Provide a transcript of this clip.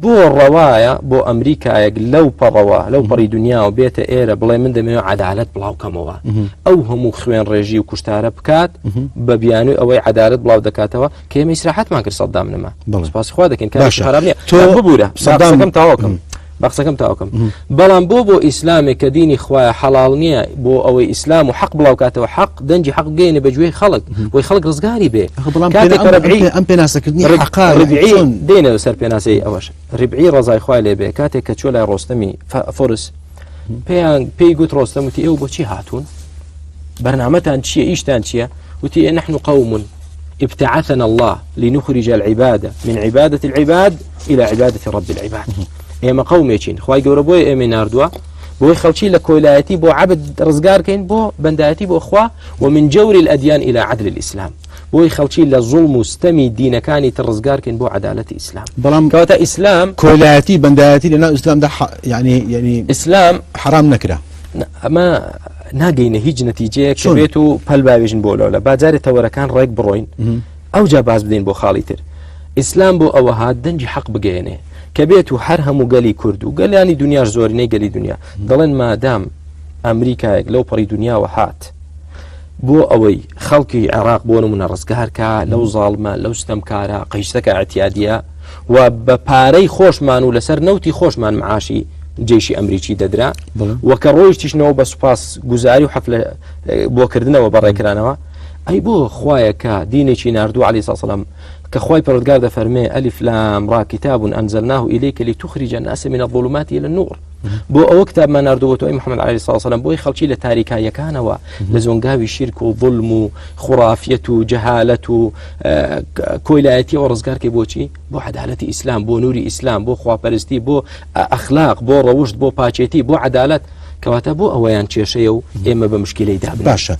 بۆ ڕەوایە بۆ ئەمریکایەک لەو پەڕەوە لەو پەڕی دنیا و بێتە ئێرە بڵێ من دەمەوێت عەدالەت بڵاوکەمەوە ئەو هەموو خوێن ڕێژی و کوشتارە بکات بە بیانووی ئەوەی عەدالەت بڵاو دەکاتەوە کە ئێمە ئیسراحەتمان کرد سەدام نەما سوپاسی خوا دەکەین کاری خراپ نییە تۆ ببوورە سەدام تاواکەم بەقسەکەم تاوکەم بەڵام بۆ ئیسلامێک کە دینی خوایە حەڵاڵ نییە بۆ ئەوەی ئیسلام و حەق بڵاوکاتەوە حەق دەنجی حەق گەینە بەگوێی خەڵک بۆی خەڵک ڕزگاری بێ ئەم پێناسەکردنی حەقا دێنە سەر پێناسەی ئەوەش ڕیبعی ڕزای خوای لێ بێ کاتێک کە چۆ لای ڕۆستەمی فۆرس پێی گوت ڕۆستەم وتی ئێوە بۆچی هاتوون بەرنامەتان چییە ئیشتان چییە وتی نحن قوم ابتعثنا الله لنخرج العبادة من عبادة العباد إلى عبادة رب العباد ئێمە قومێکین خوای گەورە بۆی ئێمە ناردووە بۆی خەڵکی لە کۆیلایەتی بۆ عەبد ڕزگارکەین بۆ بەندایەتی بۆ خوا ومن جور الأديان إلى عدل الإسلام بۆی خەڵکی لە زوڵم و ستەمی دینەکانی تر ڕزگارکەین بۆ عەدالەتی ئیسلام بەڵام کەواتە ئیسلام کۆیلایەتی بەندایەتی لەناو ئیسلامدا يعني ئیسلام حرام نەکرا ئەمە ناگەینە هیچ نەتیجەیەک کە بێت و پەلباوێژن بۆ لەوە لە باجارێ تەوەرەکان ڕێک بڕۆین ئەو جا باز بدەین بۆ خاڵی تر ئیسلام بۆ ئەوە هات دەنجی حەق بگەێنێ کە بێت و هەر هەموو گەلی کورد و گەلیانی دنیاش زۆرینەی گەلی دنیا دەڵێن مادام ئەمریکایەک لەو پەڕی دنیاوە هات بۆ ئەوەی خەڵکی عێراق بۆ نمونە ڕزگارکە لەو زاڵمە لەو ستەمکارە قەیشتەکە ئەتیادیە و بە پارەی خۆشمان و لەسەر نەوتی خۆشمان معاشی جێشی ئەمریکی دەدرا وەکە ڕۆیشتیشنەوە بە سوپاس گوزاری و حەفلە بۆکردنەوە بەڕێکرانەوە ئەی بۆ خوایەکە دینێکی ناردوو عەلەیهی سەلام کە خوای پەروەردگار دەفەرمێ ئەلیف لام را کتاب أنزلناه إليك لتخرج الناس من الظلمات إلى النور بۆ ئەوە کتابمان ناردووە تۆ محەممەد عەلەیهی سەلام بۆی خەڵکی لە تاریکایەکانەوە لە زۆنگاوی شیرک و ظلم و خوڕافیەت و جەهالەت و کۆیلایەتی و ڕزگارکەی بۆچی بۆ عەدالەتی ئیسلام بۆ نووری ئیسلام بۆ خواپەرستی بۆ ئەخلاق بۆ ڕەوشت بۆ پاچێتی بۆ عەدالەت کەواتە بۆ ئەوەیان کێشەیە و ئێمە بە مشکلەی دابن. باشە.